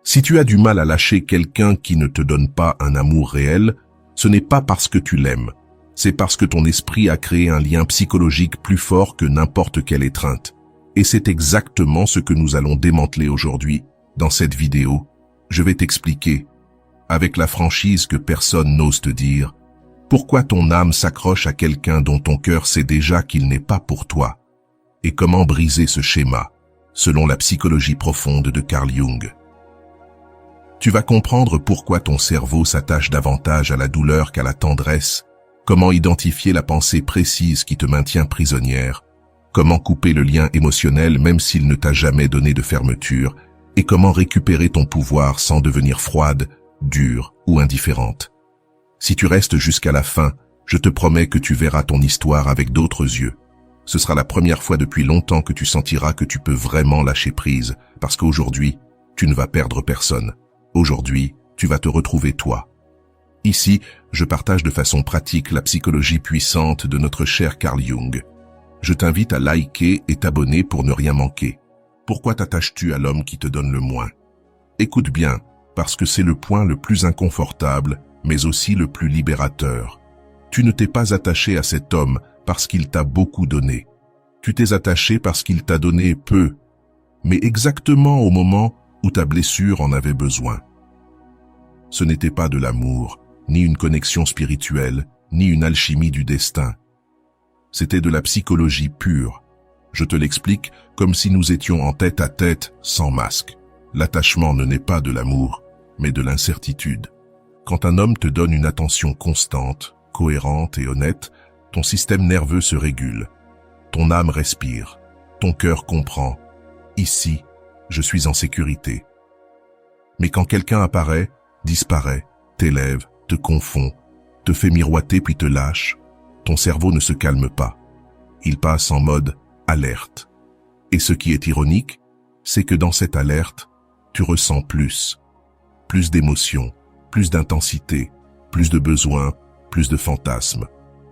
Si tu as du mal à lâcher quelqu'un qui ne te donne pas un amour réel, ce n'est pas parce que tu l'aimes, c'est parce que ton esprit a créé un lien psychologique plus fort que n'importe quelle étreinte. Et c'est exactement ce que nous allons démanteler aujourd'hui. Dans cette vidéo, je vais t'expliquer, avec la franchise que personne n'ose te dire, pourquoi ton âme s'accroche à quelqu'un dont ton cœur sait déjà qu'il n'est pas pour toi, et comment briser ce schéma, selon la psychologie profonde de Carl Jung. Tu vas comprendre pourquoi ton cerveau s'attache davantage à la douleur qu'à la tendresse, comment identifier la pensée précise qui te maintient prisonnière, comment couper le lien émotionnel même s'il ne t'a jamais donné de fermeture, et comment récupérer ton pouvoir sans devenir froide, dure ou indifférente. Si tu restes jusqu'à la fin, je te promets que tu verras ton histoire avec d'autres yeux. Ce sera la première fois depuis longtemps que tu sentiras que tu peux vraiment lâcher prise, parce qu'aujourd'hui, tu ne vas perdre personne. Aujourd'hui, tu vas te retrouver toi. Ici, je partage de façon pratique la psychologie puissante de notre cher Carl Jung. Je t'invite à liker et t'abonner pour ne rien manquer. Pourquoi t'attaches-tu à l'homme qui te donne le moins? Écoute bien, parce que c'est le point le plus inconfortable, mais aussi le plus libérateur. Tu ne t'es pas attaché à cet homme parce qu'il t'a beaucoup donné. Tu t'es attaché parce qu'il t'a donné peu, mais exactement au moment où ta blessure en avait besoin. Ce n'était pas de l'amour, ni une connexion spirituelle, ni une alchimie du destin. C'était de la psychologie pure. Je te l'explique comme si nous étions en tête à tête, sans masque. L'attachement ne naît pas de l'amour, mais de l'incertitude. Quand un homme te donne une attention constante, cohérente et honnête, ton système nerveux se régule. Ton âme respire. Ton cœur comprend. Ici, je suis en sécurité. Mais quand quelqu'un apparaît, disparaît, t'élève, te confond, te fait miroiter puis te lâche, ton cerveau ne se calme pas. Il passe en mode alerte. Et ce qui est ironique, c'est que dans cette alerte, tu ressens plus d'émotions, plus d'intensité, plus de besoins, plus de fantasmes.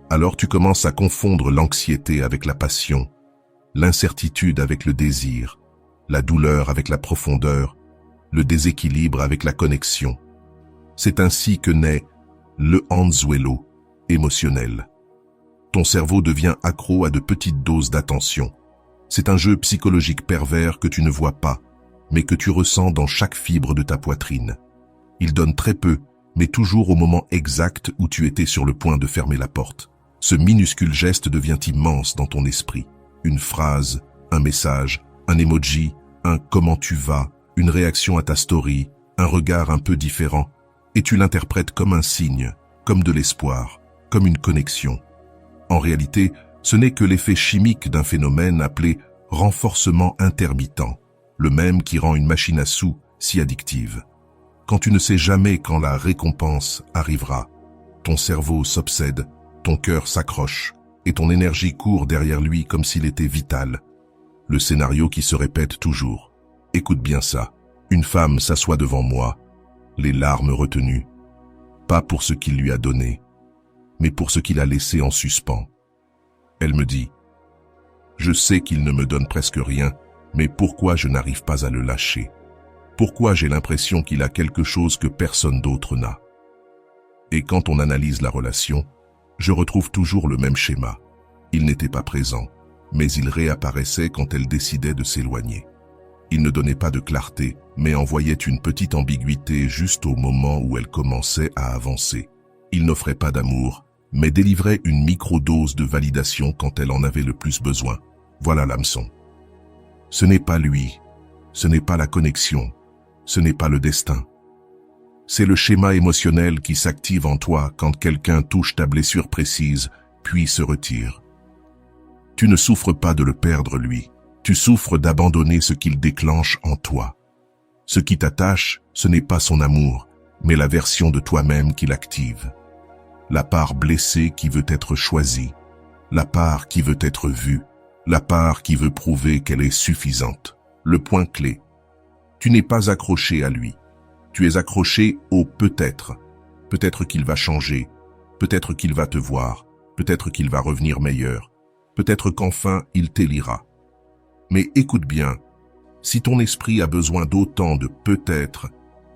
Alors tu commences à confondre l'anxiété avec la passion, l'incertitude avec le désir, la douleur avec la profondeur, le déséquilibre avec la connexion. C'est ainsi que naît le anzuelo émotionnel. Ton cerveau devient accro à de petites doses d'attention. C'est un jeu psychologique pervers que tu ne vois pas, mais que tu ressens dans chaque fibre de ta poitrine. Il donne très peu, mais toujours au moment exact où tu étais sur le point de fermer la porte. Ce minuscule geste devient immense dans ton esprit. Une phrase, un message, un emoji, un « comment tu vas », une réaction à ta story, un regard un peu différent, et tu l'interprètes comme un signe, comme de l'espoir, comme une connexion. En réalité, ce n'est que l'effet chimique d'un phénomène appelé renforcement intermittent, le même qui rend une machine à sous si addictive. Quand tu ne sais jamais quand la récompense arrivera, ton cerveau s'obsède, ton cœur s'accroche, et ton énergie court derrière lui comme s'il était vital. Le scénario qui se répète toujours. Écoute bien ça. Une femme s'assoit devant moi, les larmes retenues. Pas pour ce qu'il lui a donné, mais pour ce qu'il a laissé en suspens. Elle me dit, « Je sais qu'il ne me donne presque rien, mais pourquoi je n'arrive pas à le lâcher? Pourquoi j'ai l'impression qu'il a quelque chose que personne d'autre n'a ?» Et quand on analyse la relation, je retrouve toujours le même schéma. Il n'était pas présent, mais il réapparaissait quand elle décidait de s'éloigner. Il ne donnait pas de clarté, mais envoyait une petite ambiguïté juste au moment où elle commençait à avancer. Il n'offrait pas d'amour, mais délivrait une microdose de validation quand elle en avait le plus besoin. Voilà l'hameçon. Ce n'est pas lui, ce n'est pas la connexion, ce n'est pas le destin. C'est le schéma émotionnel qui s'active en toi quand quelqu'un touche ta blessure précise, puis se retire. Tu ne souffres pas de le perdre lui, tu souffres d'abandonner ce qu'il déclenche en toi. Ce qui t'attache, ce n'est pas son amour, mais la version de toi-même qui l'active. La part blessée qui veut être choisie, la part qui veut être vue, la part qui veut prouver qu'elle est suffisante. Le point clé. Tu n'es pas accroché à lui. Tu es accroché au peut-être. Peut-être qu'il va changer. Peut-être qu'il va te voir. Peut-être qu'il va revenir meilleur. Peut-être qu'enfin il t'élira. Mais écoute bien, si ton esprit a besoin d'autant de peut-être,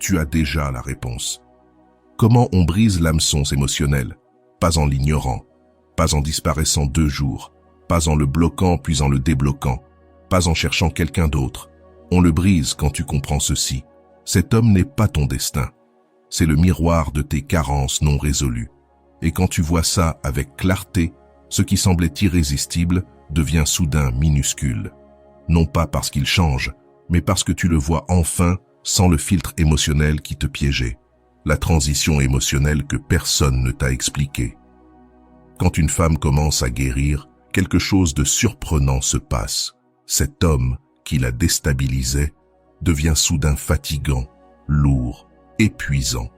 tu as déjà la réponse. Comment on brise l'hameçon émotionnel? Pas en l'ignorant, pas en disparaissant 2 jours, pas en le bloquant puis en le débloquant, pas en cherchant quelqu'un d'autre. On le brise quand tu comprends ceci. Cet homme n'est pas ton destin. C'est le miroir de tes carences non résolues. Et quand tu vois ça avec clarté, ce qui semblait irrésistible devient soudain minuscule. Non pas parce qu'il change, mais parce que tu le vois enfin sans le filtre émotionnel qui te piégeait. La transition émotionnelle que personne ne t'a expliquée. Quand une femme commence à guérir, quelque chose de surprenant se passe. Cet homme qui la déstabilisait devient soudain fatigant, lourd, épuisant.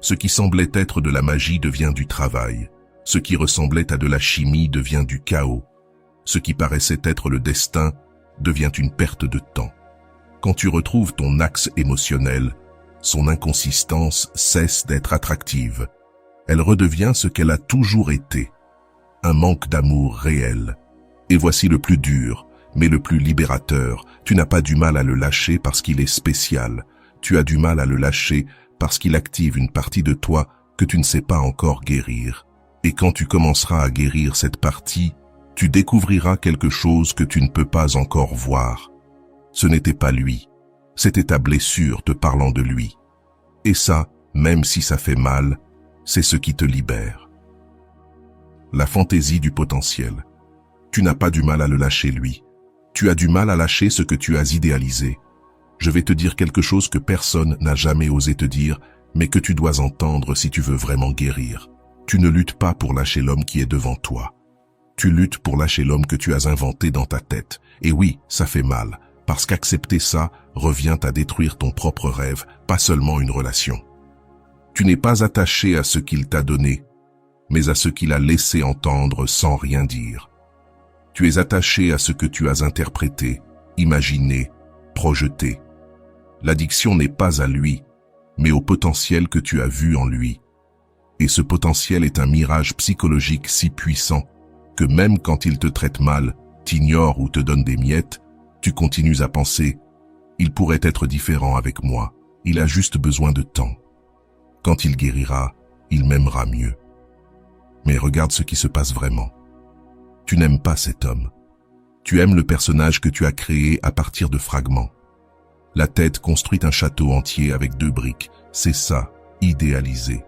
Ce qui semblait être de la magie devient du travail. Ce qui ressemblait à de la chimie devient du chaos. Ce qui paraissait être le destin devient une perte de temps. Quand tu retrouves ton axe émotionnel, son inconsistance cesse d'être attractive. Elle redevient ce qu'elle a toujours été, un manque d'amour réel. Et voici le plus dur, mais le plus libérateur. Tu n'as pas du mal à le lâcher parce qu'il est spécial. Tu as du mal à le lâcher parce qu'il active une partie de toi que tu ne sais pas encore guérir. Et quand tu commenceras à guérir cette partie, tu découvriras quelque chose que tu ne peux pas encore voir. Ce n'était pas lui, c'était ta blessure te parlant de lui. Et ça, même si ça fait mal, c'est ce qui te libère. La fantaisie du potentiel. Tu n'as pas du mal à le lâcher lui. Tu as du mal à lâcher ce que tu as idéalisé. Je vais te dire quelque chose que personne n'a jamais osé te dire, mais que tu dois entendre si tu veux vraiment guérir. Tu ne luttes pas pour lâcher l'homme qui est devant toi. Tu luttes pour lâcher l'homme que tu as inventé dans ta tête. Et oui, ça fait mal, parce qu'accepter ça revient à détruire ton propre rêve, pas seulement une relation. Tu n'es pas attaché à ce qu'il t'a donné, mais à ce qu'il a laissé entendre sans rien dire. Tu es attaché à ce que tu as interprété, imaginé, projeté. L'addiction n'est pas à lui, mais au potentiel que tu as vu en lui. Et ce potentiel est un mirage psychologique si puissant que même quand il te traite mal, t'ignore ou te donne des miettes, tu continues à penser « Il pourrait être différent avec moi, il a juste besoin de temps. Quand il guérira, il m'aimera mieux. » Mais regarde ce qui se passe vraiment. Tu n'aimes pas cet homme. Tu aimes le personnage que tu as créé à partir de fragments. La tête construit un château entier avec 2 briques. C'est ça, idéalisé.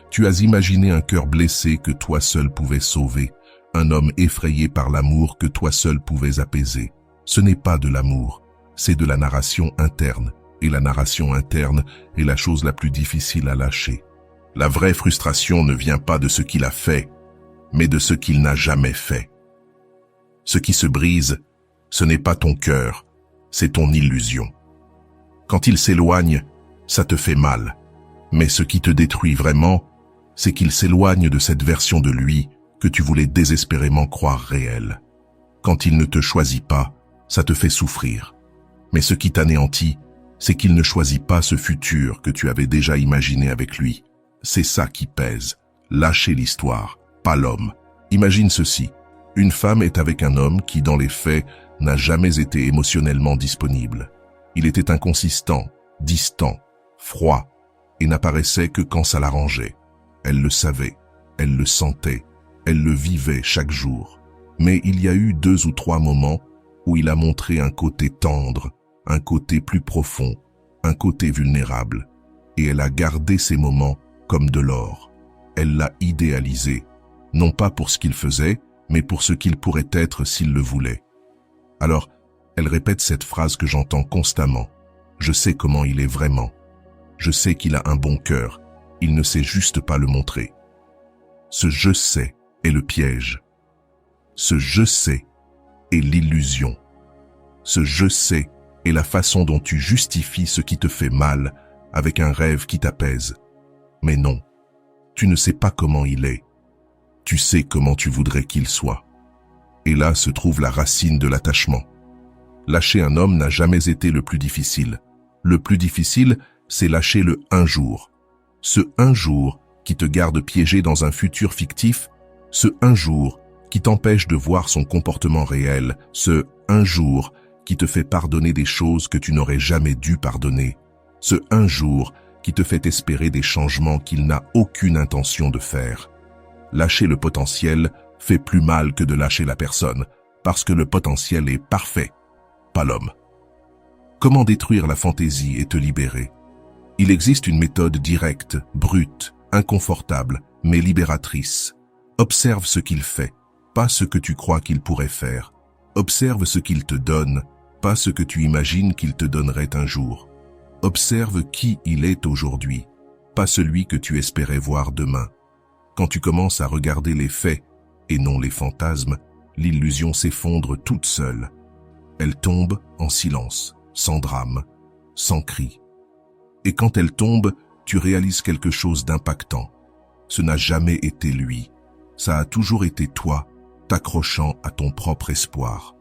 Tu as imaginé un cœur blessé que toi seul pouvais sauver, un homme effrayé par l'amour que toi seul pouvais apaiser. Ce n'est pas de l'amour, c'est de la narration interne. Et la narration interne est la chose la plus difficile à lâcher. La vraie frustration ne vient pas de ce qu'il a fait, mais de ce qu'il n'a jamais fait. Ce qui se brise, ce n'est pas ton cœur, c'est ton illusion. Quand il s'éloigne, ça te fait mal. Mais ce qui te détruit vraiment, c'est qu'il s'éloigne de cette version de lui que tu voulais désespérément croire réelle. Quand il ne te choisit pas, ça te fait souffrir. Mais ce qui t'anéantit, c'est qu'il ne choisit pas ce futur que tu avais déjà imaginé avec lui. C'est ça qui pèse. Lâcher l'histoire, pas l'homme. Imagine ceci. Une femme est avec un homme qui, dans les faits, n'a jamais été émotionnellement disponible. Il était inconsistant, distant, froid, et n'apparaissait que quand ça l'arrangeait. Elle le savait, elle le sentait, elle le vivait chaque jour. Mais il y a eu 2 ou 3 moments où il a montré un côté tendre, un côté plus profond, un côté vulnérable. Et elle a gardé ces moments comme de l'or. Elle l'a idéalisé, non pas pour ce qu'il faisait, mais pour ce qu'il pourrait être s'il le voulait. Alors, elle répète cette phrase que j'entends constamment. Je sais comment il est vraiment. Je sais qu'il a un bon cœur. Il ne sait juste pas le montrer. Ce « je sais » est le piège. Ce « je sais » est l'illusion. Ce « je sais » est la façon dont tu justifies ce qui te fait mal avec un rêve qui t'apaise. Mais non, tu ne sais pas comment il est. Tu sais comment tu voudrais qu'il soit. Et là se trouve la racine de l'attachement. Lâcher un homme n'a jamais été le plus difficile. Le plus difficile, c'est lâcher le un jour. Ce un jour qui te garde piégé dans un futur fictif, ce un jour qui t'empêche de voir son comportement réel, ce un jour qui te fait pardonner des choses que tu n'aurais jamais dû pardonner, ce un jour qui te fait espérer des changements qu'il n'a aucune intention de faire. Lâcher le potentiel fait plus mal que de lâcher la personne, parce que le potentiel est parfait, pas l'homme. Comment détruire la fantaisie et te libérer? Il existe une méthode directe, brute, inconfortable, mais libératrice. Observe ce qu'il fait, pas ce que tu crois qu'il pourrait faire. Observe ce qu'il te donne, pas ce que tu imagines qu'il te donnerait un jour. Observe qui il est aujourd'hui, pas celui que tu espérais voir demain. Quand tu commences à regarder les faits et non les fantasmes, l'illusion s'effondre toute seule. Elle tombe en silence, sans drame, sans cri. Et quand elle tombe, tu réalises quelque chose d'impactant. Ce n'a jamais été lui. Ça a toujours été toi, t'accrochant à ton propre espoir.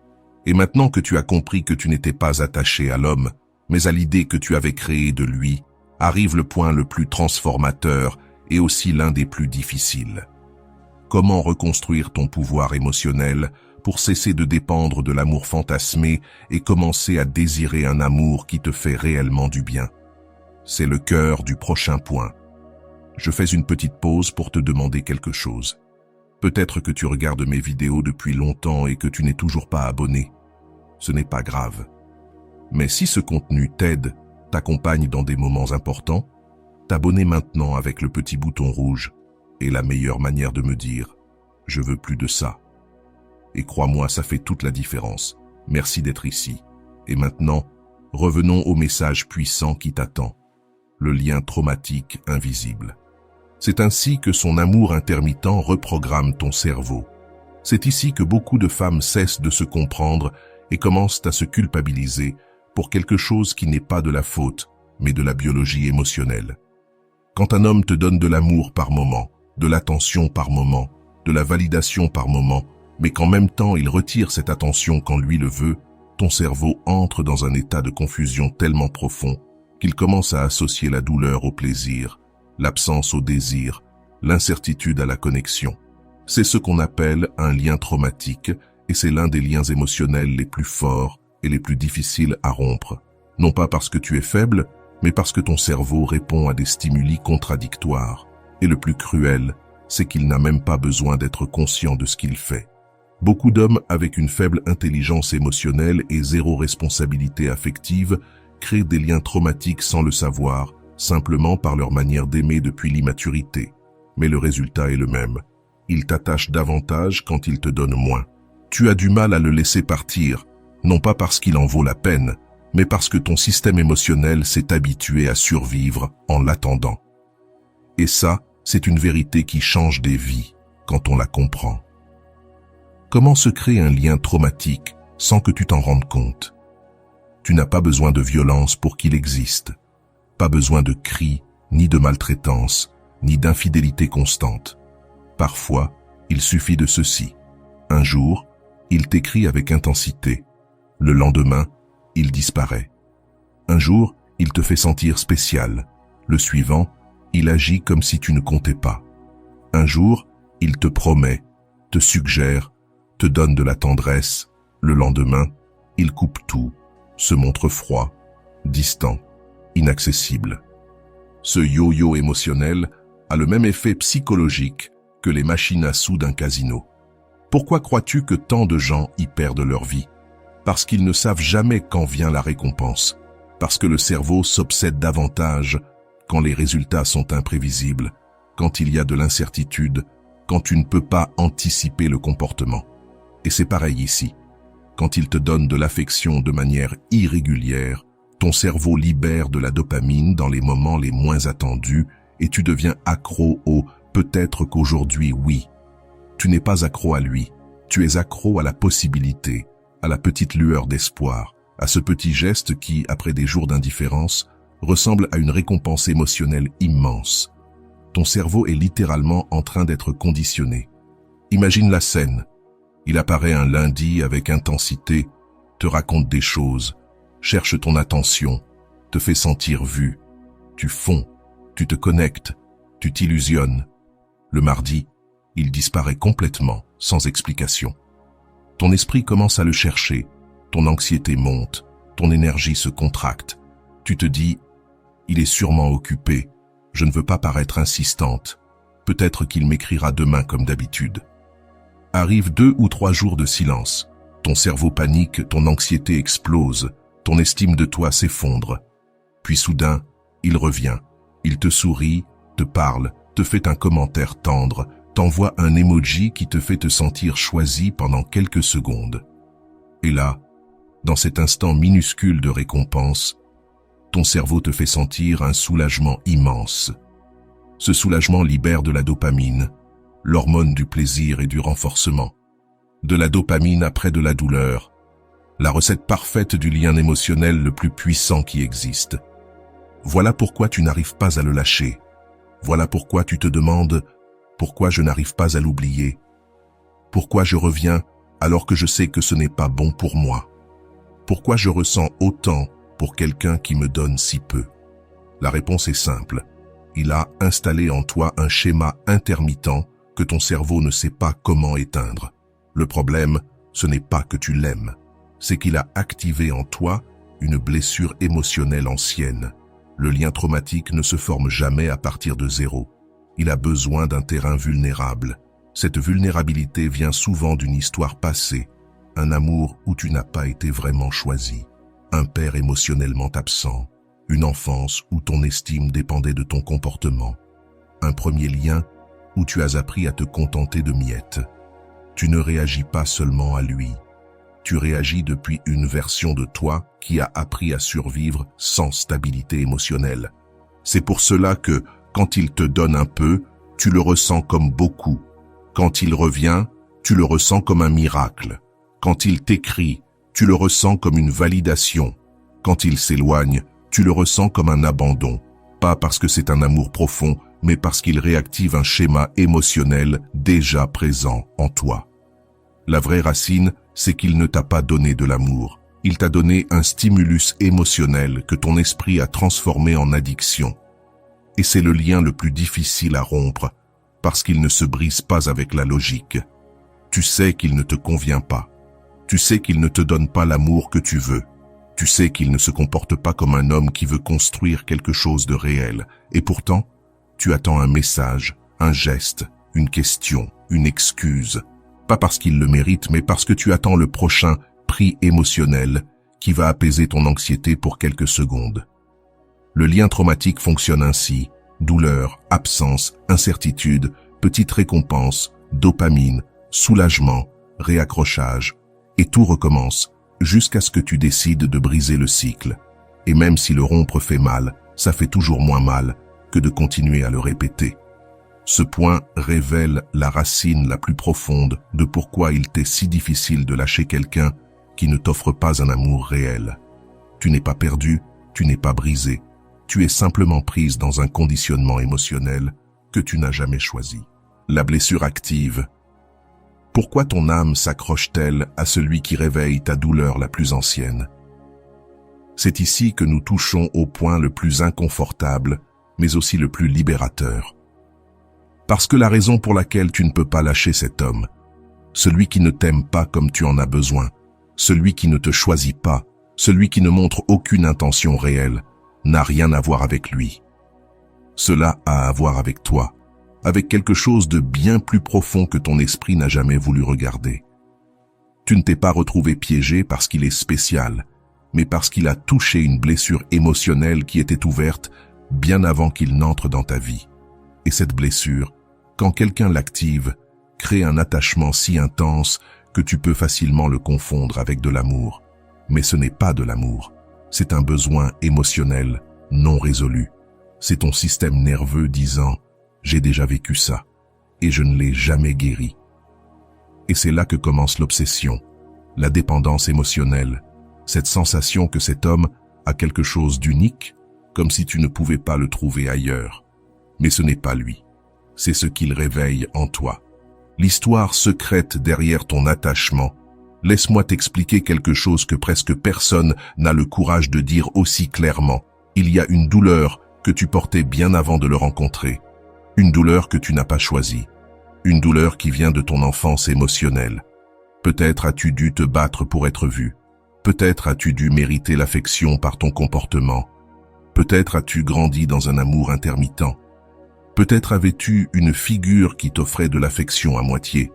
Et maintenant que tu as compris que tu n'étais pas attaché à l'homme, mais à l'idée que tu avais créée de lui, arrive le point le plus transformateur et aussi l'un des plus difficiles. Comment reconstruire ton pouvoir émotionnel pour cesser de dépendre de l'amour fantasmé et commencer à désirer un amour qui te fait réellement du bien? C'est le cœur du prochain point. Je fais une petite pause pour te demander quelque chose. Peut-être que tu regardes mes vidéos depuis longtemps et que tu n'es toujours pas abonné. Ce n'est pas grave. Mais si ce contenu t'aide, t'accompagne dans des moments importants, t'abonner maintenant avec le petit bouton rouge est la meilleure manière de me dire « Je veux plus de ça ». Et crois-moi, ça fait toute la différence. Merci d'être ici. Et maintenant, revenons au message puissant qui t'attend. Le lien traumatique invisible. C'est ainsi que son amour intermittent reprogramme ton cerveau. C'est ici que beaucoup de femmes cessent de se comprendre et commencent à se culpabiliser pour quelque chose qui n'est pas de la faute, mais de la biologie émotionnelle. Quand un homme te donne de l'amour par moment, de l'attention par moment, de la validation par moment, mais qu'en même temps il retire cette attention quand lui le veut, ton cerveau entre dans un état de confusion tellement profond qu'il commence à associer la douleur au plaisir, l'absence au désir, l'incertitude à la connexion. C'est ce qu'on appelle un lien traumatique et c'est l'un des liens émotionnels les plus forts et les plus difficiles à rompre. Non pas parce que tu es faible, mais parce que ton cerveau répond à des stimuli contradictoires. Et le plus cruel, c'est qu'il n'a même pas besoin d'être conscient de ce qu'il fait. Beaucoup d'hommes avec une faible intelligence émotionnelle et zéro responsabilité affective créent des liens traumatiques sans le savoir, simplement par leur manière d'aimer depuis l'immaturité. Mais le résultat est le même. Il t'attache davantage quand il te donne moins. Tu as du mal à le laisser partir, non pas parce qu'il en vaut la peine, mais parce que ton système émotionnel s'est habitué à survivre en l'attendant. Et ça, c'est une vérité qui change des vies quand on la comprend. Comment se crée un lien traumatique sans que tu t'en rendes compte? Tu n'as pas besoin de violence pour qu'il existe. Pas besoin de cris, ni de maltraitance, ni d'infidélité constante. Parfois, il suffit de ceci. Un jour, il t'écrit avec intensité. Le lendemain, il disparaît. Un jour, il te fait sentir spécial. Le suivant, il agit comme si tu ne comptais pas. Un jour, il te promet, te suggère, te donne de la tendresse. Le lendemain, il coupe tout, se montre froid, distant, inaccessible. Ce yo-yo émotionnel a le même effet psychologique que les machines à sous d'un casino. Pourquoi crois-tu que tant de gens y perdent leur vie? Parce qu'ils ne savent jamais quand vient la récompense. Parce que le cerveau s'obsède davantage quand les résultats sont imprévisibles, quand il y a de l'incertitude, quand tu ne peux pas anticiper le comportement. Et c'est pareil ici. Quand il te donne de l'affection de manière irrégulière, ton cerveau libère de la dopamine dans les moments les moins attendus et tu deviens accro au « peut-être qu'aujourd'hui oui ». Tu n'es pas accro à lui, tu es accro à la possibilité, à la petite lueur d'espoir, à ce petit geste qui, après des jours d'indifférence, ressemble à une récompense émotionnelle immense. Ton cerveau est littéralement en train d'être conditionné. Imagine la scène. Il apparaît un lundi avec intensité, te raconte des choses, cherche ton attention, te fait sentir vu. Tu fonds, tu te connectes, tu t'illusionnes. Le mardi, il disparaît complètement, sans explication. Ton esprit commence à le chercher, ton anxiété monte, ton énergie se contracte. Tu te dis, Il est sûrement occupé. Je ne veux pas paraître insistante. Peut-être qu'il m'écrira demain comme d'habitude. Arrivent 2 ou 3 jours de silence. Ton cerveau panique, ton anxiété explose, ton estime de toi s'effondre. Puis soudain, il revient. Il te sourit, te parle, te fait un commentaire tendre, t'envoie un emoji qui te fait te sentir choisi pendant quelques secondes. Et là, dans cet instant minuscule de récompense, ton cerveau te fait sentir un soulagement immense. Ce soulagement libère de la dopamine, l'hormone du plaisir et du renforcement. De la dopamine après de la douleur, la recette parfaite du lien émotionnel le plus puissant qui existe. Voilà pourquoi tu n'arrives pas à le lâcher. Voilà pourquoi tu te demandes pourquoi je n'arrive pas à l'oublier. Pourquoi je reviens alors que je sais que ce n'est pas bon pour moi. Pourquoi je ressens autant pour quelqu'un qui me donne si peu? La réponse est simple. Il a installé en toi un schéma intermittent que ton cerveau ne sait pas comment éteindre. Le problème, ce n'est pas que tu l'aimes, c'est qu'il a activé en toi une blessure émotionnelle ancienne. Le lien traumatique ne se forme jamais à partir de zéro. Il a besoin d'un terrain vulnérable. Cette vulnérabilité vient souvent d'une histoire passée, un amour où tu n'as pas été vraiment choisi, un père émotionnellement absent, une enfance où ton estime dépendait de ton comportement, un premier lien où tu as appris à te contenter de miettes. Tu ne réagis pas seulement à lui, tu réagis depuis une version de toi qui a appris à survivre sans stabilité émotionnelle. C'est pour cela que, quand il te donne un peu, tu le ressens comme beaucoup. Quand il revient, tu le ressens comme un miracle. Quand il t'écrit, tu le ressens comme une validation. Quand il s'éloigne, tu le ressens comme un abandon. Pas parce que c'est un amour profond, mais parce qu'il réactive un schéma émotionnel déjà présent en toi. La vraie racine, c'est qu'il ne t'a pas donné de l'amour. Il t'a donné un stimulus émotionnel que ton esprit a transformé en addiction. Et c'est le lien le plus difficile à rompre, parce qu'il ne se brise pas avec la logique. Tu sais qu'il ne te convient pas. Tu sais qu'il ne te donne pas l'amour que tu veux. Tu sais qu'il ne se comporte pas comme un homme qui veut construire quelque chose de réel. Et pourtant, tu attends un message, un geste, une question, une excuse. Pas parce qu'il le mérite, mais parce que tu attends le prochain prix émotionnel qui va apaiser ton anxiété pour quelques secondes. Le lien traumatique fonctionne ainsi. Douleur, absence, incertitude, petite récompense, dopamine, soulagement, réaccrochage. Et tout recommence jusqu'à ce que tu décides de briser le cycle. Et même si le rompre fait mal, ça fait toujours moins mal que de continuer à le répéter. Ce point révèle la racine la plus profonde de pourquoi il t'est si difficile de lâcher quelqu'un qui ne t'offre pas un amour réel. Tu n'es pas perdu, tu n'es pas brisé. Tu es simplement prise dans un conditionnement émotionnel que tu n'as jamais choisi. La blessure active. Pourquoi ton âme s'accroche-t-elle à celui qui réveille ta douleur la plus ancienne? C'est ici que nous touchons au point le plus inconfortable, mais aussi le plus libérateur. Parce que la raison pour laquelle tu ne peux pas lâcher cet homme, celui qui ne t'aime pas comme tu en as besoin, celui qui ne te choisit pas, celui qui ne montre aucune intention réelle, n'a rien à voir avec lui. Cela a à voir avec toi, avec quelque chose de bien plus profond que ton esprit n'a jamais voulu regarder. Tu ne t'es pas retrouvé piégé parce qu'il est spécial, mais parce qu'il a touché une blessure émotionnelle qui était ouverte bien avant qu'il n'entre dans ta vie. Et cette blessure, quand quelqu'un l'active, crée un attachement si intense que tu peux facilement le confondre avec de l'amour. Mais ce n'est pas de l'amour, c'est un besoin émotionnel non résolu. C'est ton système nerveux disant « j'ai déjà vécu ça et je ne l'ai jamais guéri ». Et c'est là que commence l'obsession, la dépendance émotionnelle, cette sensation que cet homme a quelque chose d'unique, comme si tu ne pouvais pas le trouver ailleurs. Mais ce n'est pas lui, c'est ce qu'il réveille en toi. L'histoire secrète derrière ton attachement. Laisse-moi t'expliquer quelque chose que presque personne n'a le courage de dire aussi clairement. Il y a une douleur que tu portais bien avant de le rencontrer. Une douleur que tu n'as pas choisie. Une douleur qui vient de ton enfance émotionnelle. Peut-être as-tu dû te battre pour être vu. Peut-être as-tu dû mériter l'affection par ton comportement. Peut-être as-tu grandi dans un amour intermittent. Peut-être avais-tu une figure qui t'offrait de l'affection à moitié.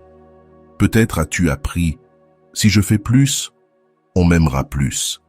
Peut-être as-tu appris « si je fais plus, on m'aimera plus ».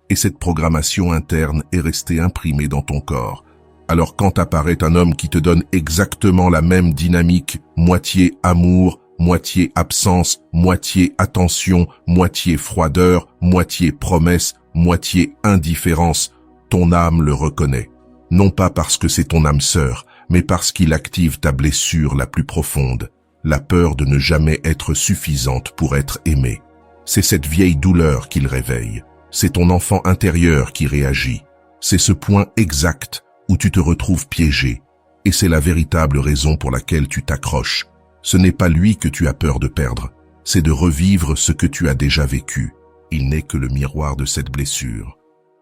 Et cette programmation interne est restée imprimée dans ton corps. Alors quand apparaît un homme qui te donne exactement la même dynamique, moitié amour, moitié absence, moitié attention, moitié froideur, moitié promesse, moitié indifférence, ton âme le reconnaît. Non pas parce que c'est ton âme sœur, mais parce qu'il active ta blessure la plus profonde, la peur de ne jamais être suffisante pour être aimée. C'est cette vieille douleur qu'il réveille. C'est ton enfant intérieur qui réagit. C'est ce point exact où tu te retrouves piégé. Et c'est la véritable raison pour laquelle tu t'accroches. Ce n'est pas lui que tu as peur de perdre. C'est de revivre ce que tu as déjà vécu. Il n'est que le miroir de cette blessure.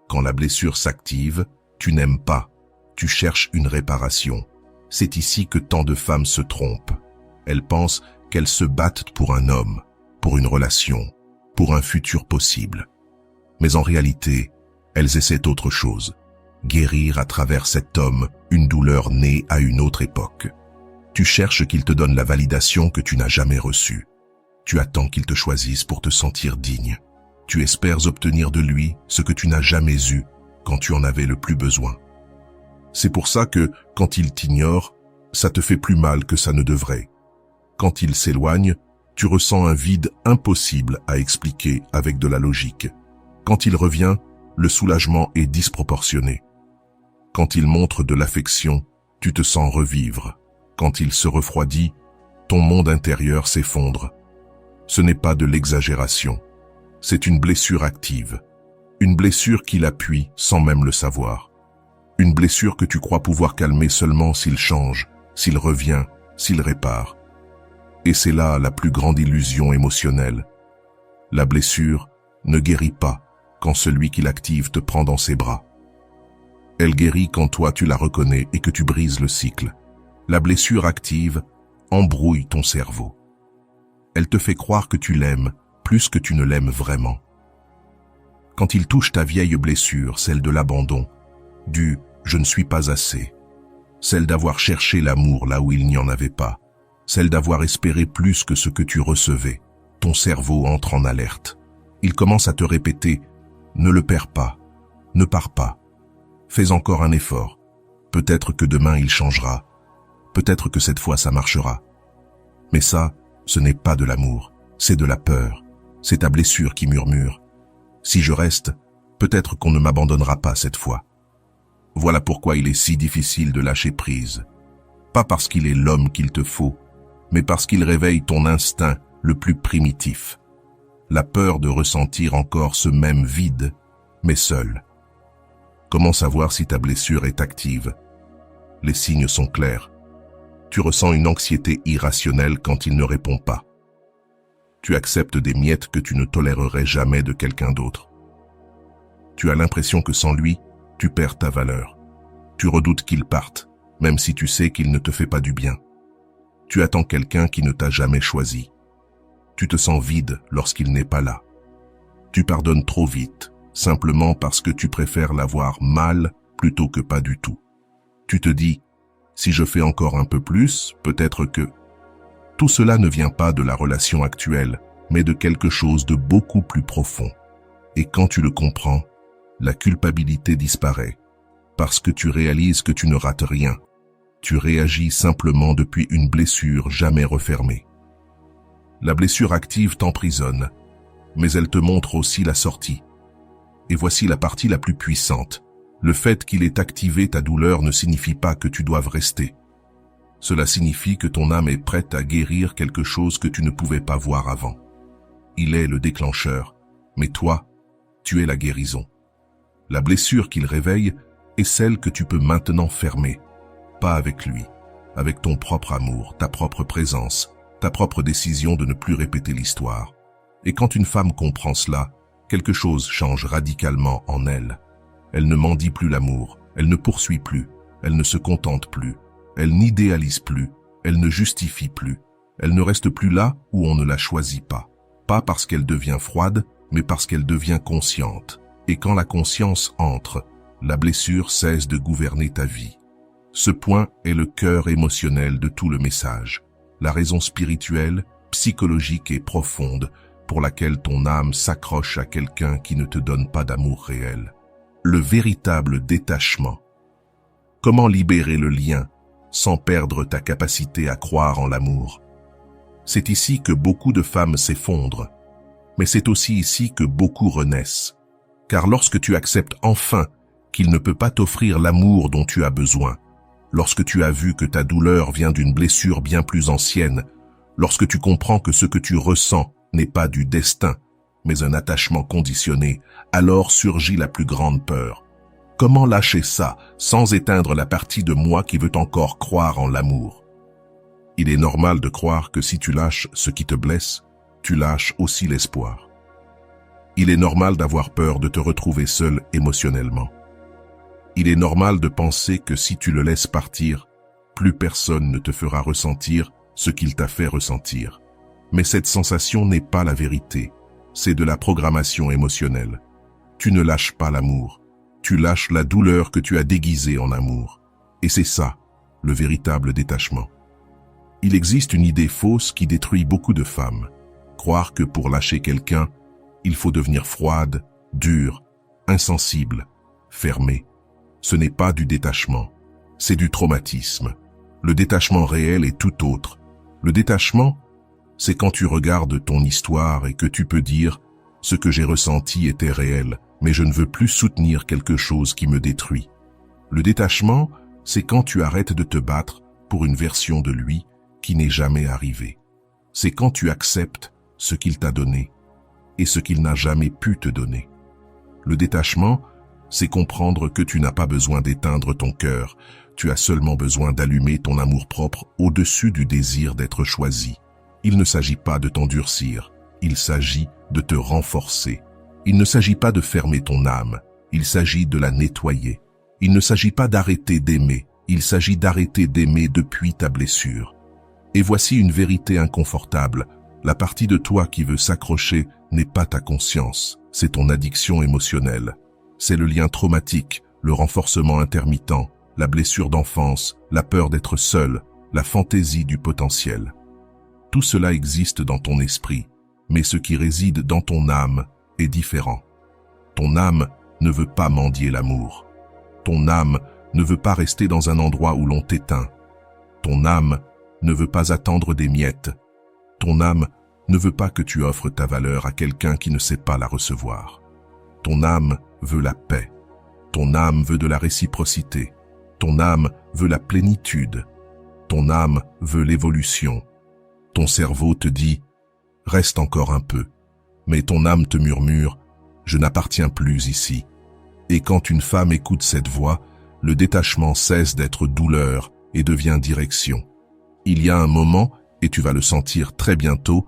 Quand la blessure s'active, tu n'aimes pas. Tu cherches une réparation. C'est ici que tant de femmes se trompent. Elles pensent qu'elles se battent pour un homme, pour une relation, pour un futur possible. Mais en réalité, elles essaient autre chose. Guérir à travers cet homme une douleur née à une autre époque. Tu cherches qu'il te donne la validation que tu n'as jamais reçue. Tu attends qu'il te choisisse pour te sentir digne. Tu espères obtenir de lui ce que tu n'as jamais eu quand tu en avais le plus besoin. C'est pour ça que, quand il t'ignore, ça te fait plus mal que ça ne devrait. Quand il s'éloigne, tu ressens un vide impossible à expliquer avec de la logique. Quand il revient, le soulagement est disproportionné. Quand il montre de l'affection, tu te sens revivre. Quand il se refroidit, ton monde intérieur s'effondre. Ce n'est pas de l'exagération. C'est une blessure active. Une blessure qui l'appuie sans même le savoir. Une blessure que tu crois pouvoir calmer seulement s'il change, s'il revient, s'il répare. Et c'est là la plus grande illusion émotionnelle. La blessure ne guérit pas quand celui qui l'active te prend dans ses bras. Elle guérit quand toi tu la reconnais et que tu brises le cycle. La blessure active embrouille ton cerveau. Elle te fait croire que tu l'aimes plus que tu ne l'aimes vraiment. Quand il touche ta vieille blessure, celle de l'abandon, du « je ne suis pas assez », celle d'avoir cherché l'amour là où il n'y en avait pas, celle d'avoir espéré plus que ce que tu recevais, ton cerveau entre en alerte. Il commence à te répéter « ne le perds pas, ne pars pas, fais encore un effort, peut-être que demain il changera, peut-être que cette fois ça marchera ». Mais ça, ce n'est pas de l'amour, c'est de la peur, c'est ta blessure qui murmure. Si je reste, peut-être qu'on ne m'abandonnera pas cette fois. Voilà pourquoi il est si difficile de lâcher prise. Pas parce qu'il est l'homme qu'il te faut, mais parce qu'il réveille ton instinct le plus primitif. La peur de ressentir encore ce même vide, mais seul. Comment savoir si ta blessure est active? Les signes sont clairs. Tu ressens une anxiété irrationnelle quand il ne répond pas. Tu acceptes des miettes que tu ne tolérerais jamais de quelqu'un d'autre. Tu as l'impression que sans lui, tu perds ta valeur. Tu redoutes qu'il parte, même si tu sais qu'il ne te fait pas du bien. Tu attends quelqu'un qui ne t'a jamais choisi. Tu te sens vide lorsqu'il n'est pas là. Tu pardonnes trop vite, simplement parce que tu préfères l'avoir mal plutôt que pas du tout. Tu te dis, si je fais encore un peu plus, peut-être que... Tout cela ne vient pas de la relation actuelle, mais de quelque chose de beaucoup plus profond. Et quand tu le comprends, la culpabilité disparaît, parce que tu réalises que tu ne rates rien. Tu réagis simplement depuis une blessure jamais refermée. La blessure active t'emprisonne, mais elle te montre aussi la sortie. Et voici la partie la plus puissante. Le fait qu'il ait activé ta douleur ne signifie pas que tu doives rester. Cela signifie que ton âme est prête à guérir quelque chose que tu ne pouvais pas voir avant. Il est le déclencheur, mais toi, tu es la guérison. La blessure qu'il réveille est celle que tu peux maintenant fermer, pas avec lui, avec ton propre amour, ta propre présence, ta propre décision de ne plus répéter l'histoire. Et quand une femme comprend cela, quelque chose change radicalement en elle. Elle ne mendie plus l'amour, elle ne poursuit plus, elle ne se contente plus, elle n'idéalise plus, elle ne justifie plus, elle ne reste plus là où on ne la choisit pas. Pas parce qu'elle devient froide, mais parce qu'elle devient consciente. Et quand la conscience entre, la blessure cesse de gouverner ta vie. Ce point est le cœur émotionnel de tout le message, la raison spirituelle, psychologique et profonde pour laquelle ton âme s'accroche à quelqu'un qui ne te donne pas d'amour réel. Le véritable détachement. Comment libérer le lien sans perdre ta capacité à croire en l'amour? C'est ici que beaucoup de femmes s'effondrent, mais c'est aussi ici que beaucoup renaissent. Car lorsque tu acceptes enfin qu'il ne peut pas t'offrir l'amour dont tu as besoin, lorsque tu as vu que ta douleur vient d'une blessure bien plus ancienne, lorsque tu comprends que ce que tu ressens n'est pas du destin, mais un attachement conditionné, alors surgit la plus grande peur. Comment lâcher ça sans éteindre la partie de moi qui veut encore croire en l'amour? Il est normal de croire que si tu lâches ce qui te blesse, tu lâches aussi l'espoir. Il est normal d'avoir peur de te retrouver seul émotionnellement. Il est normal de penser que si tu le laisses partir, plus personne ne te fera ressentir ce qu'il t'a fait ressentir. Mais cette sensation n'est pas la vérité, c'est de la programmation émotionnelle. Tu ne lâches pas l'amour, tu lâches la douleur que tu as déguisée en amour. Et c'est ça, le véritable détachement. Il existe une idée fausse qui détruit beaucoup de femmes. Croire que pour lâcher quelqu'un, il faut devenir froide, dure, insensible, fermée. Ce n'est pas du détachement, c'est du traumatisme. Le détachement réel est tout autre. Le détachement, c'est quand tu regardes ton histoire et que tu peux dire « ce que j'ai ressenti était réel, mais je ne veux plus soutenir quelque chose qui me détruit ». Le détachement, c'est quand tu arrêtes de te battre pour une version de lui qui n'est jamais arrivée. C'est quand tu acceptes ce qu'il t'a donné et ce qu'il n'a jamais pu te donner. Le détachement, c'est comprendre que tu n'as pas besoin d'éteindre ton cœur, tu as seulement besoin d'allumer ton amour-propre au-dessus du désir d'être choisi. Il ne s'agit pas de t'endurcir, il s'agit de te renforcer. Il ne s'agit pas de fermer ton âme, il s'agit de la nettoyer. Il ne s'agit pas d'arrêter d'aimer, il s'agit d'arrêter d'aimer depuis ta blessure. Et voici une vérité inconfortable, la partie de toi qui veut s'accrocher n'est pas ta conscience, c'est ton addiction émotionnelle. C'est le lien traumatique, le renforcement intermittent, la blessure d'enfance, la peur d'être seul, la fantaisie du potentiel. Tout cela existe dans ton esprit, mais ce qui réside dans ton âme est différent. Ton âme ne veut pas mendier l'amour. Ton âme ne veut pas rester dans un endroit où l'on t'éteint. Ton âme ne veut pas attendre des miettes. Ton âme ne veut pas que tu offres ta valeur à quelqu'un qui ne sait pas la recevoir. Ton âme veut la paix. Ton âme veut de la réciprocité. Ton âme veut la plénitude. Ton âme veut l'évolution. Ton cerveau te dit « Reste encore un peu ». Mais ton âme te murmure « Je n'appartiens plus ici ». Et quand une femme écoute cette voix, le détachement cesse d'être douleur et devient direction. Il y a un moment, et tu vas le sentir très bientôt,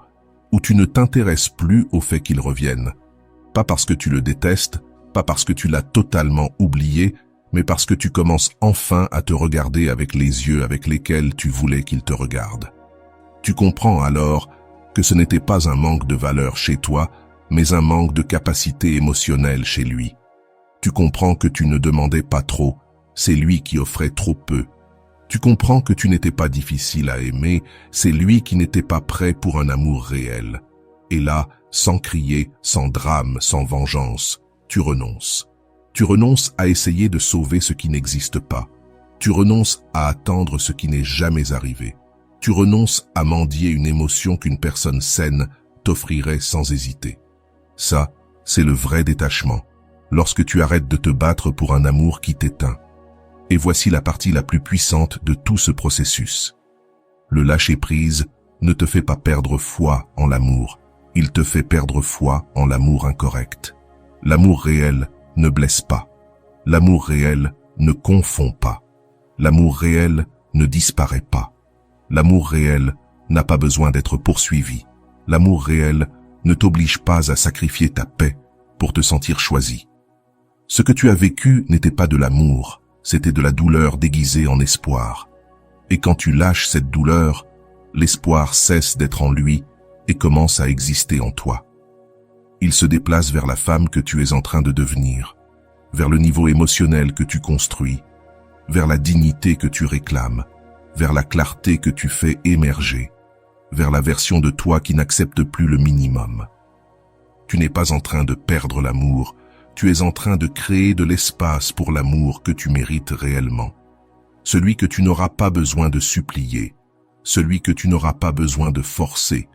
où tu ne t'intéresses plus au fait qu'il revienne. Pas parce que tu le détestes, pas parce que tu l'as totalement oublié, mais parce que tu commences enfin à te regarder avec les yeux avec lesquels tu voulais qu'il te regarde. Tu comprends alors que ce n'était pas un manque de valeur chez toi, mais un manque de capacité émotionnelle chez lui. Tu comprends que tu ne demandais pas trop, c'est lui qui offrait trop peu. Tu comprends que tu n'étais pas difficile à aimer, c'est lui qui n'était pas prêt pour un amour réel. Et là, sans crier, sans drame, sans vengeance, tu renonces. Tu renonces à essayer de sauver ce qui n'existe pas. Tu renonces à attendre ce qui n'est jamais arrivé. Tu renonces à mendier une émotion qu'une personne saine t'offrirait sans hésiter. Ça, c'est le vrai détachement, lorsque tu arrêtes de te battre pour un amour qui t'éteint. Et voici la partie la plus puissante de tout ce processus. Le lâcher-prise ne te fait pas perdre foi en l'amour, il te fait perdre foi en l'amour incorrect. L'amour réel ne blesse pas. L'amour réel ne confond pas. L'amour réel ne disparaît pas. L'amour réel n'a pas besoin d'être poursuivi. L'amour réel ne t'oblige pas à sacrifier ta paix pour te sentir choisi. Ce que tu as vécu n'était pas de l'amour, c'était de la douleur déguisée en espoir. Et quand tu lâches cette douleur, l'espoir cesse d'être en lui et commence à exister en toi. Il se déplace vers la femme que tu es en train de devenir, vers le niveau émotionnel que tu construis, vers la dignité que tu réclames, vers la clarté que tu fais émerger, vers la version de toi qui n'accepte plus le minimum. Tu n'es pas en train de perdre l'amour, tu es en train de créer de l'espace pour l'amour que tu mérites réellement. Celui que tu n'auras pas besoin de supplier, celui que tu n'auras pas besoin de forcer,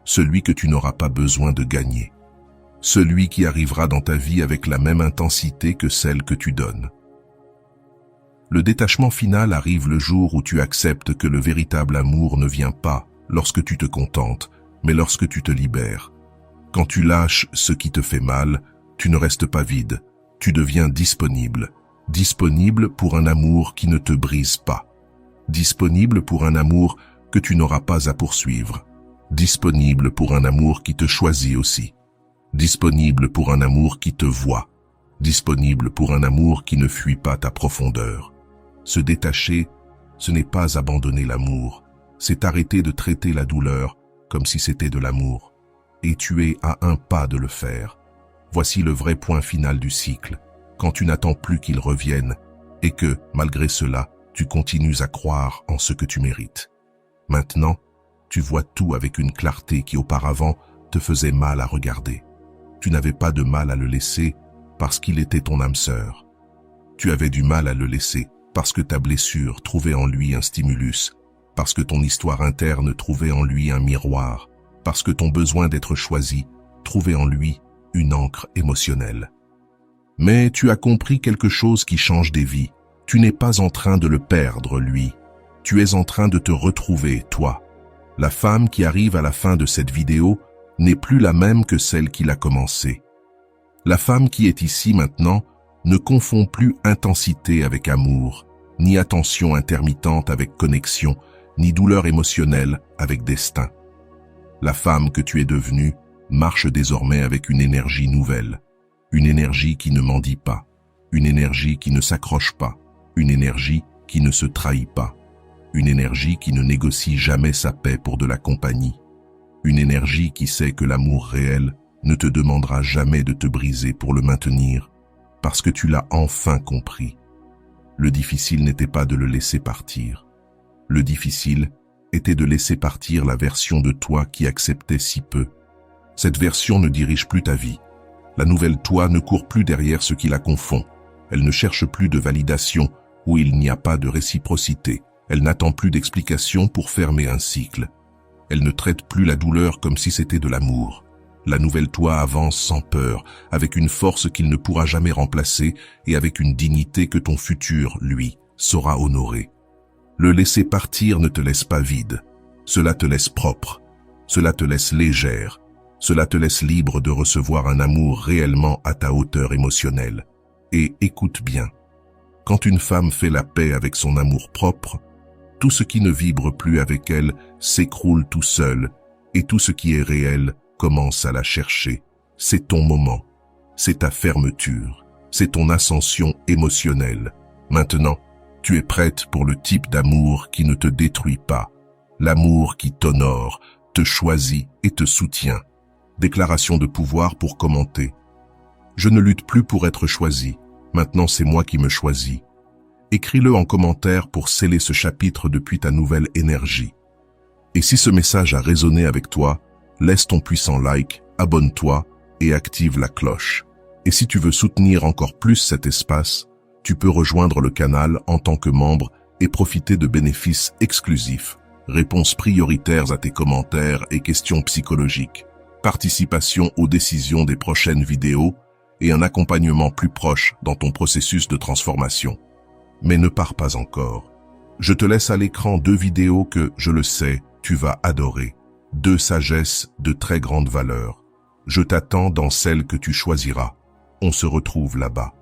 celui que tu n'auras pas besoin de gagner, celui qui arrivera dans ta vie avec la même intensité que celle que tu donnes. Le détachement final arrive le jour où tu acceptes que le véritable amour ne vient pas lorsque tu te contentes, mais lorsque tu te libères. Quand tu lâches ce qui te fait mal, tu ne restes pas vide, tu deviens disponible. Disponible pour un amour qui ne te brise pas. Disponible pour un amour que tu n'auras pas à poursuivre. Disponible pour un amour qui te choisit aussi. Disponible pour un amour qui te voit. Disponible pour un amour qui ne fuit pas ta profondeur. Se détacher, ce n'est pas abandonner l'amour, c'est arrêter de traiter la douleur comme si c'était de l'amour. Et tu es à un pas de le faire. Voici le vrai point final du cycle, quand tu n'attends plus qu'il revienne et que, malgré cela, tu continues à croire en ce que tu mérites. Maintenant, tu vois tout avec une clarté qui auparavant te faisait mal à regarder. Tu n'avais pas de mal à le laisser parce qu'il était ton âme sœur. Tu avais du mal à le laisser parce que ta blessure trouvait en lui un stimulus, parce que ton histoire interne trouvait en lui un miroir, parce que ton besoin d'être choisi trouvait en lui une ancre émotionnelle. Mais tu as compris quelque chose qui change des vies. Tu n'es pas en train de le perdre, lui. Tu es en train de te retrouver, toi. La femme qui arrive à la fin de cette vidéo n'est plus la même que celle qui l'a commencée. La femme qui est ici maintenant ne confond plus intensité avec amour, ni attention intermittente avec connexion, ni douleur émotionnelle avec destin. La femme que tu es devenue marche désormais avec une énergie nouvelle, une énergie qui ne mendie pas, une énergie qui ne s'accroche pas, une énergie qui ne se trahit pas, une énergie qui ne négocie jamais sa paix pour de la compagnie, une énergie qui sait que l'amour réel ne te demandera jamais de te briser pour le maintenir, parce que tu l'as enfin compris. Le difficile n'était pas de le laisser partir. Le difficile était de laisser partir la version de toi qui acceptait si peu. Cette version ne dirige plus ta vie. La nouvelle toi ne court plus derrière ce qui la confond. Elle ne cherche plus de validation où il n'y a pas de réciprocité. Elle n'attend plus d'explications pour fermer un cycle. Elle ne traite plus la douleur comme si c'était de l'amour. La nouvelle toi avance sans peur, avec une force qu'il ne pourra jamais remplacer et avec une dignité que ton futur, lui, saura honorer. Le laisser partir ne te laisse pas vide. Cela te laisse propre. Cela te laisse légère. Cela te laisse libre de recevoir un amour réellement à ta hauteur émotionnelle. Et écoute bien. Quand une femme fait la paix avec son amour propre, tout ce qui ne vibre plus avec elle s'écroule tout seul, et tout ce qui est réel commence à la chercher. C'est ton moment, c'est ta fermeture, c'est ton ascension émotionnelle. Maintenant, tu es prête pour le type d'amour qui ne te détruit pas, l'amour qui t'honore, te choisit et te soutient. Déclaration de pouvoir pour commenter. Je ne lutte plus pour être choisi, maintenant c'est moi qui me choisis. Écris-le en commentaire pour sceller ce chapitre depuis ta nouvelle énergie. Et si ce message a résonné avec toi, laisse ton puissant like, abonne-toi et active la cloche. Et si tu veux soutenir encore plus cet espace, tu peux rejoindre le canal en tant que membre et profiter de bénéfices exclusifs, réponses prioritaires à tes commentaires et questions psychologiques, participation aux décisions des prochaines vidéos et un accompagnement plus proche dans ton processus de transformation. Mais ne pars pas encore. Je te laisse à l'écran 2 vidéos que, je le sais, tu vas adorer. 2 sagesses de très grande valeur. Je t'attends dans celle que tu choisiras. On se retrouve là-bas.